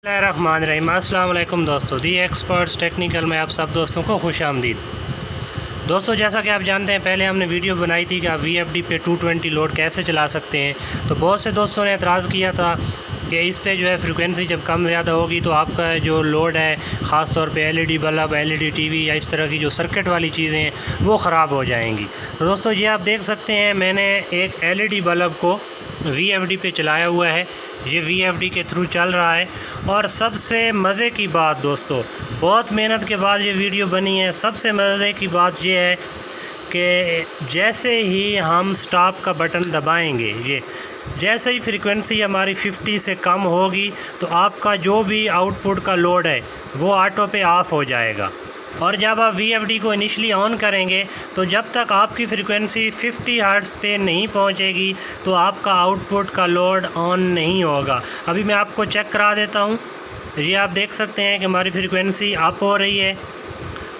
बिस्मिल्लाहिर्रहमानिर्रहीम। अस्सलाम वालेकुम दोस्तों, दी एक्सपर्ट्स टेक्निकल में आप सब दोस्तों को खुश आमदीद। दोस्तों, जैसा कि आप जानते हैं, पहले हमने वीडियो बनाई थी कि आप VFD पे 220 लोड कैसे चला सकते हैं। तो बहुत से दोस्तों ने एतराज़ किया था कि इस पे जो है फ्रीक्वेंसी जब कम ज़्यादा होगी तो आपका जो लोड है, ख़ास तौर पे LED बल्ब, LED TV या इस तरह की जो सर्किट वाली चीज़ें हैं वो ख़राब हो जाएंगी। तो दोस्तों, ये आप देख सकते हैं, मैंने एक LED बल्ब को VFD पे चलाया हुआ है। ये VFD के थ्रू चल रहा है। और सबसे मज़े की बात दोस्तों, बहुत मेहनत के बाद ये वीडियो बनी है। सबसे मज़े की बात ये है कि जैसे ही हम स्टॉप का बटन दबाएंगे, ये जैसे ही फ्रीक्वेंसी हमारी 50 से कम होगी तो आपका जो भी आउटपुट का लोड है वो ऑटो पे ऑफ़ हो जाएगा। और जब आप VFD को इनिशियली ऑन करेंगे तो जब तक आपकी फ्रीक्वेंसी 50 हर्ट्ज़ पे नहीं पहुंचेगी तो आपका आउटपुट का लोड ऑन नहीं होगा। अभी मैं आपको चेक करा देता हूं। ये आप देख सकते हैं कि हमारी फ्रीक्वेंसी अप हो रही है।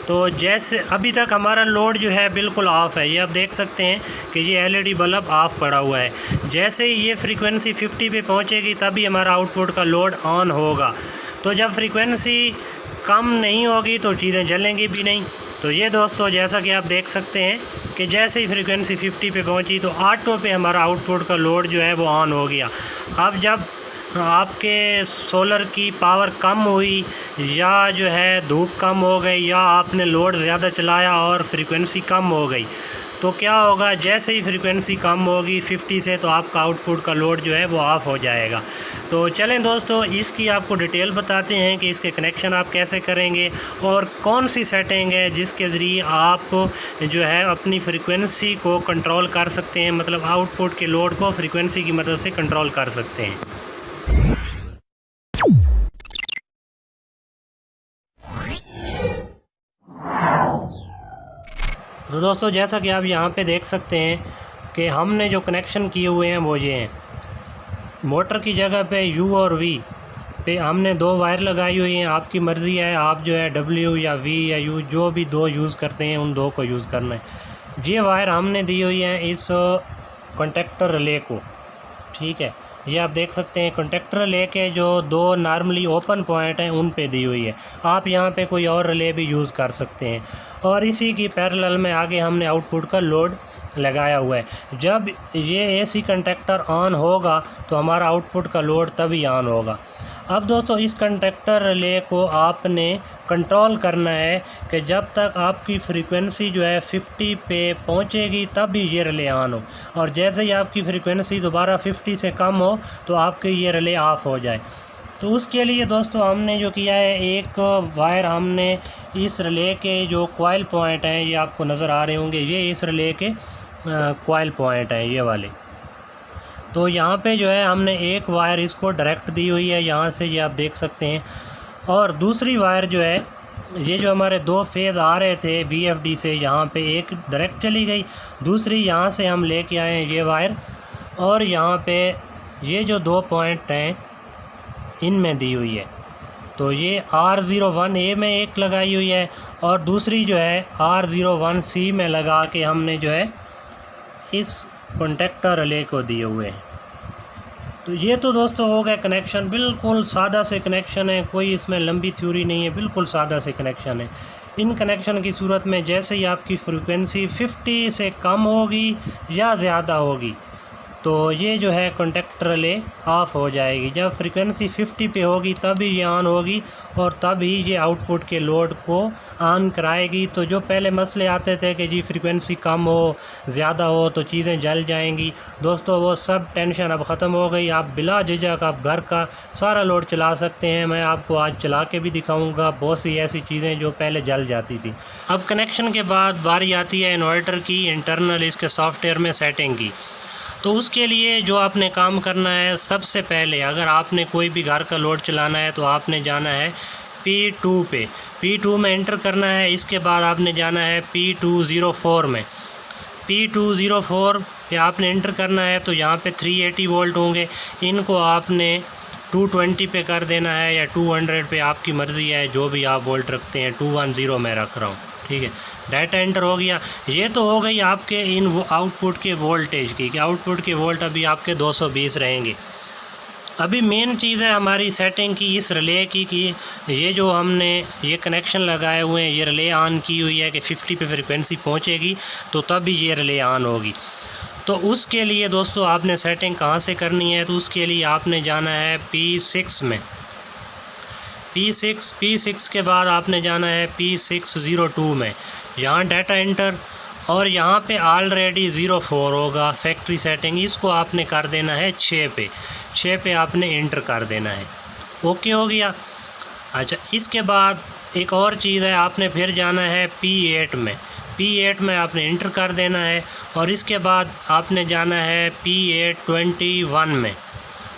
तो जैसे अभी तक हमारा लोड जो है बिल्कुल ऑफ़ है। ये आप देख सकते हैं कि ये LED बल्ब ऑफ़ पड़ा हुआ है। जैसे ही ये फ्रीक्वेंसी 50 पे पहुंचेगी तभी हमारा आउटपुट का लोड ऑन होगा। तो जब फ्रीक्वेंसी कम नहीं होगी तो चीज़ें जलेंगी भी नहीं। तो ये दोस्तों, जैसा कि आप देख सकते हैं कि जैसे ही फ्रीक्वेंसी 50 पे पहुंची तो ऑटो पे हमारा आउटपुट का लोड जो है वो ऑन हो गया। अब जब आपके सोलर की पावर कम हुई या जो है धूप कम हो गई या आपने लोड ज़्यादा चलाया और फ्रीक्वेंसी कम हो गई तो क्या होगा, जैसे ही फ्रीक्वेंसी कम होगी 50 से तो आपका आउटपुट का लोड जो है वो ऑफ़ हो जाएगा। तो चलें दोस्तों, इसकी आपको डिटेल बताते हैं कि इसके कनेक्शन आप कैसे करेंगे और कौन सी सेटिंग है जिसके ज़रिए आप जो है अपनी फ्रीक्वेंसी को कंट्रोल कर सकते हैं, मतलब आउटपुट के लोड को फ्रीक्वेंसी की मदद से कंट्रोल कर सकते हैं। तो दोस्तों, जैसा कि आप यहाँ पे देख सकते हैं कि हमने जो कनेक्शन किए हुए हैं वो ये हैं। मोटर की जगह पे U और V पे हमने 2 वायर लगाई हुई हैं। आपकी मर्ज़ी है, आप जो है W या V या U जो भी 2 यूज़ करते हैं उन 2 को यूज़ करना है। ये वायर हमने दी हुई हैं इस कॉन्टेक्टर रिले को, ठीक है। ये आप देख सकते हैं कॉन्टेक्टर रिले के जो 2 नॉर्मली ओपन पॉइंट हैं उन पे दी हुई है। आप यहाँ पे कोई और रिले भी यूज़ कर सकते हैं। और इसी की पैरेलल में आगे हमने आउटपुट का लोड लगाया हुआ है। जब ये AC कॉन्टेक्टर ऑन होगा तो हमारा आउटपुट का लोड तभी ऑन होगा। अब दोस्तों, इस कॉन्टेक्टर रिले को आपने कंट्रोल करना है कि जब तक आपकी फ्रीक्वेंसी जो है 50 पे पहुंचेगी तभी ये रिले ऑन हो, और जैसे ही आपकी फ्रीक्वेंसी दोबारा 50 से कम हो तो आपके ये रिले ऑफ़ हो जाए। तो उसके लिए दोस्तों हमने जो किया है, एक वायर हमने इस रिले के जो कॉइल पॉइंट हैं, ये आपको नज़र आ रहे होंगे, ये इस रिले के कॉइल पॉइंट हैं ये वाले। तो यहाँ पे जो है हमने एक वायर इसको डायरेक्ट दी हुई है यहाँ से, ये आप देख सकते हैं। और दूसरी वायर जो है, ये जो हमारे 2 फेज़ आ रहे थे VFD से, यहाँ पे एक डायरेक्ट चली गई, दूसरी यहाँ से हम लेके आए हैं ये वायर, और यहाँ पे ये जो 2 पॉइंट हैं इनमें दी हुई है। तो ये R01A में एक लगाई हुई है और दूसरी जो है R01C में लगा के हमने जो है इस कॉन्टेक्टर रिले को दिए हुए हैं। तो ये तो दोस्तों हो गया कनेक्शन, बिल्कुल सादा से कनेक्शन है, कोई इसमें लंबी थ्योरी नहीं है, बिल्कुल सादा से कनेक्शन है। इन कनेक्शन की सूरत में जैसे ही आपकी फ्रीक्वेंसी 50 से कम होगी या ज़्यादा होगी तो ये जो है कॉन्टेक्टर रिले ऑफ़ हो जाएगी। जब फ्रीक्वेंसी 50 पे होगी तभी ये ऑन होगी और तभी ये आउटपुट के लोड को ऑन कराएगी। तो जो पहले मसले आते थे कि जी फ्रीक्वेंसी कम हो, ज़्यादा हो तो चीज़ें जल जाएंगी, दोस्तों वो सब टेंशन अब ख़त्म हो गई। आप बिला झिझक आप घर का सारा लोड चला सकते हैं। मैं आपको आज चला के भी दिखाऊंगा बहुत सी ऐसी चीज़ें जो पहले जल जाती थी। अब कनेक्शन के बाद बारी आती है इन्वर्टर की इंटरनल इसके सॉफ्टवेयर में सेटिंग की। तो उसके लिए जो आपने काम करना है, सबसे पहले अगर आपने कोई भी घर का लोड चलाना है तो आपने जाना है P2 पे, P2 में एंटर करना है। इसके बाद आपने जाना है P204 में, P204 पे आपने एंटर करना है। तो यहाँ पे 380 वोल्ट होंगे, इनको आपने 220 पे कर देना है या 200 पे, आपकी मर्ज़ी है, जो भी आप वोल्ट रखते हैं। 210 मैं रख रहा हूँ, ठीक है। डाटा एंटर हो गया। ये तो हो गई आपके इन आउटपुट के वोल्टेज की, कि आउटपुट के वोल्ट अभी आपके 220 रहेंगे। अभी मेन चीज़ है हमारी सेटिंग की इस रिले की कि ये जो हमने ये कनेक्शन लगाए हुए हैं, ये रिले ऑन की हुई है कि 50 पे फ्रिक्वेंसी पहुंचेगी तो तब भी ये रिले ऑन होगी। तो उसके लिए दोस्तों आपने सेटिंग कहाँ से करनी है, तो उसके लिए आपने जाना है P6 में। P6 के बाद आपने जाना है P602 में। यहाँ डाटा एंटर और यहाँ पे ऑलरेडी 04 होगा फैक्ट्री सेटिंग, इसको आपने कर देना है 6 पे आपने एंटर कर देना है। ओके हो गया। अच्छा, इसके बाद एक और चीज़ है, आपने फिर जाना है P8 में। P8 में आपने एंटर कर देना है और इसके बाद आपने जाना है P821 में।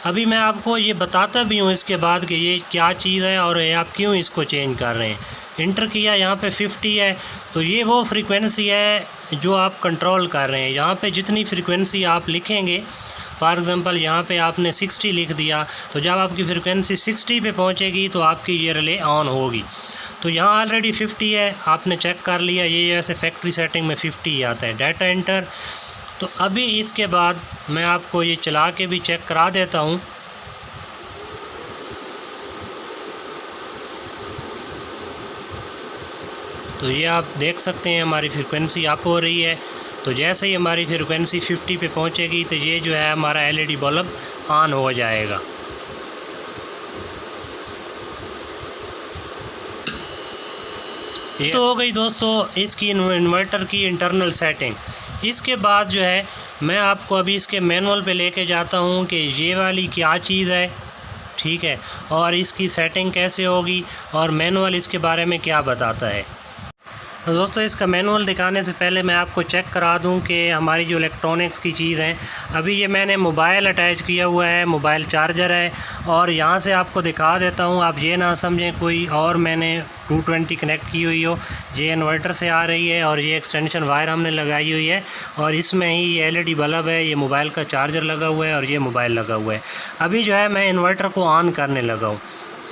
अभी मैं आपको ये बताता भी हूँ इसके बाद कि ये क्या चीज़ है और ये आप क्यों इसको चेंज कर रहे हैं। इंटर किया, यहाँ पे 50 है तो ये वो फ्रीक्वेंसी है जो आप कंट्रोल कर रहे हैं। यहाँ पे जितनी फ्रीक्वेंसी आप लिखेंगे, फॉर एग्ज़ाम्पल यहाँ पे आपने 60 लिख दिया, तो जब आपकी फ्रीक्वेंसी 60 पे पहुँचेगी तो आपकी ये रिले ऑन होगी। तो यहाँ ऑलरेडी 50 है, आपने चेक कर लिया, ये ऐसे फैक्ट्री सेटिंग में 50 ही आता है। Data enter. तो अभी इसके बाद मैं आपको ये चला के भी चेक करा देता हूँ। तो ये आप देख सकते हैं हमारी फ्रीक्वेंसी अप हो रही है। तो जैसे ही हमारी फ्रीक्वेंसी 50 पे पहुंचेगी तो ये जो है हमारा एलईडी बल्ब ऑन हो जाएगा। ये तो हो गई दोस्तों इसकी इन्वर्टर की इंटरनल सेटिंग। इसके बाद जो है मैं आपको अभी इसके मैनुअल पे लेके जाता हूँ कि ये वाली क्या चीज़ है, ठीक है, और इसकी सेटिंग कैसे होगी और मैनुअल इसके बारे में क्या बताता है। तो दोस्तों इसका मैनुअल दिखाने से पहले मैं आपको चेक करा दूं कि हमारी जो इलेक्ट्रॉनिक्स की चीज़ हैं, अभी ये मैंने मोबाइल अटैच किया हुआ है, मोबाइल चार्जर है, और यहाँ से आपको दिखा देता हूँ, आप ये ना समझें कोई और मैंने 220 कनेक्ट की हुई हो। ये इन्वर्टर से आ रही है और ये एक्सटेंशन वायर हमने लगाई हुई है और इसमें ही ये एलईडी बल्ब है, ये मोबाइल का चार्जर लगा हुआ है और ये मोबाइल लगा हुआ है। अभी जो है मैं इन्वर्टर को ऑन करने लगा हूँ।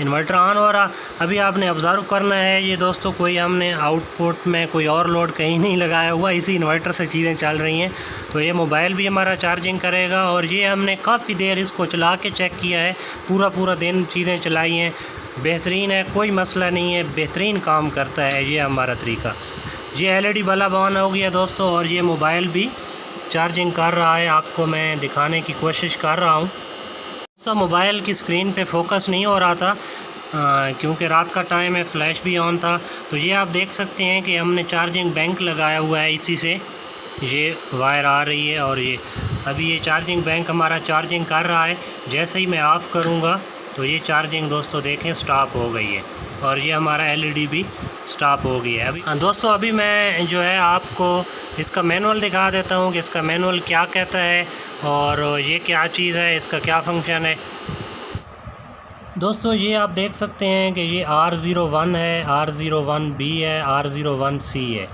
इन्वर्टर ऑन हो रहा। अभी आपने ऑब्ज़र्व करना है ये दोस्तों, कोई हमने आउटपुट में कोई और लोड कहीं नहीं लगाया हुआ, इसी इन्वर्टर से चीज़ें चल रही हैं। तो ये मोबाइल भी हमारा चार्जिंग करेगा और ये हमने काफ़ी देर इसको चला के चेक किया है, पूरा दिन चीज़ें चलाई हैं, बेहतरीन है, कोई मसला नहीं है, बेहतरीन काम करता है ये हमारा तरीका। ये एलईडी बल्ब ऑन हो गया दोस्तों और ये मोबाइल भी चार्जिंग कर रहा है, आपको मैं दिखाने की कोशिश कर रहा हूँ। सब मोबाइल की स्क्रीन पे फोकस नहीं हो रहा था क्योंकि रात का टाइम है, फ्लैश भी ऑन था। तो ये आप देख सकते हैं कि हमने चार्जिंग बैंक लगाया हुआ है, इसी से ये वायर आ रही है और ये अभी ये चार्जिंग बैंक हमारा चार्जिंग कर रहा है। जैसे ही मैं ऑफ़ करूँगा तो ये चार्जिंग दोस्तों देखें स्टॉप हो गई है और ये हमारा एलईडी भी स्टॉप हो गई है। अभी दोस्तों अभी मैं जो है आपको इसका मैनुअल दिखा देता हूँ कि इसका मैनुअल क्या कहता है और ये क्या चीज़ है, इसका क्या फंक्शन है। दोस्तों ये आप देख सकते हैं कि ये R01 है, R01B है, R01C है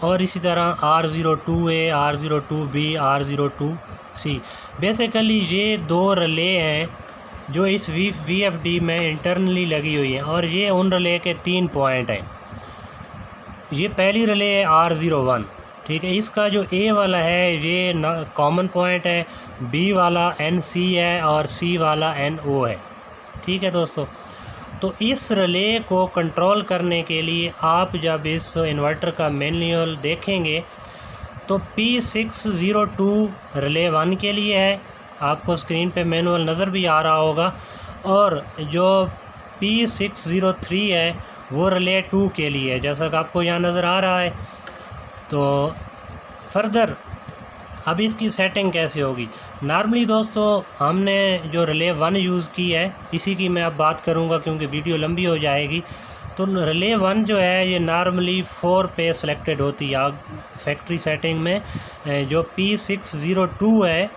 और इसी तरह R02A, R02B, R02C। बेसिकली ये दो रिले हैं जो इस VFD में इंटरनली लगी हुई हैं और ये उन रिले के 3 पॉइंट हैं। ये पहली रिले है R01, ठीक है। इसका जो A वाला है ये कॉमन पॉइंट है, B वाला NC है और C वाला NO है, ठीक है दोस्तों। तो इस रिले को कंट्रोल करने के लिए आप जब इस इन्वर्टर का मैनुअल देखेंगे तो P602 रिले 1 के लिए है, आपको स्क्रीन पे मैनुअल नज़र भी आ रहा होगा, और जो P603 है वो रिले 2 के लिए है, जैसा कि आपको यहाँ नज़र आ रहा है। तो फर्दर अब इसकी सेटिंग कैसे होगी। नॉर्मली दोस्तों हमने जो रिले 1 यूज़ की है इसी की मैं अब बात करूँगा क्योंकि वीडियो लंबी हो जाएगी। तो रिले 1 जो है ये नॉर्मली 4 पे सेलेक्टेड होती है फैक्ट्री सेटिंग में, जो P602 है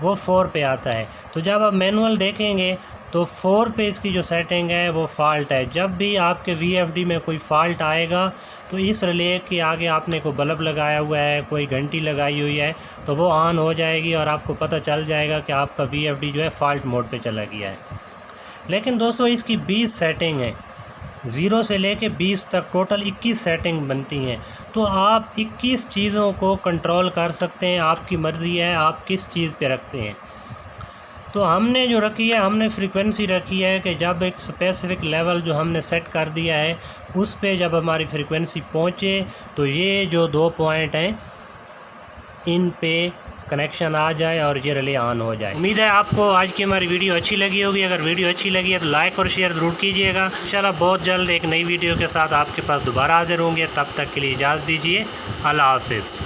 वो 4 पे आता है। तो जब आप मैनुअल देखेंगे तो 4 पे इसकी जो सेटिंग है वो फॉल्ट है। जब भी आपके VFD में कोई फॉल्ट आएगा तो इस रिले के आगे आपने कोई बल्ब लगाया हुआ है, कोई घंटी लगाई हुई है, तो वो ऑन हो जाएगी और आपको पता चल जाएगा कि आपका VFD जो है फ़ॉल्ट मोड पे चला गया है। लेकिन दोस्तों इसकी 20 सेटिंग है, 0 से लेके 20 तक टोटल 21 सेटिंग बनती हैं। तो आप 21 चीज़ों को कंट्रोल कर सकते हैं, आपकी मर्ज़ी है आप किस चीज़ पे रखते हैं। तो हमने जो रखी है, हमने फ्रीक्वेंसी रखी है कि जब एक स्पेसिफिक लेवल जो हमने सेट कर दिया है उस पे जब हमारी फ्रीक्वेंसी पहुँचे तो ये जो 2 पॉइंट हैं इन पे कनेक्शन आ जाए और ये रिले ऑन हो जाए। उम्मीद है आपको आज की हमारी वीडियो अच्छी लगी होगी। अगर वीडियो अच्छी लगी है तो लाइक और शेयर ज़रूर कीजिएगा। इंशाल्लाह बहुत जल्द एक नई वीडियो के साथ आपके पास दोबारा हाजिर होंगे। तब तक के लिए इजाज़त दीजिए। अल्लाह हाफिज़।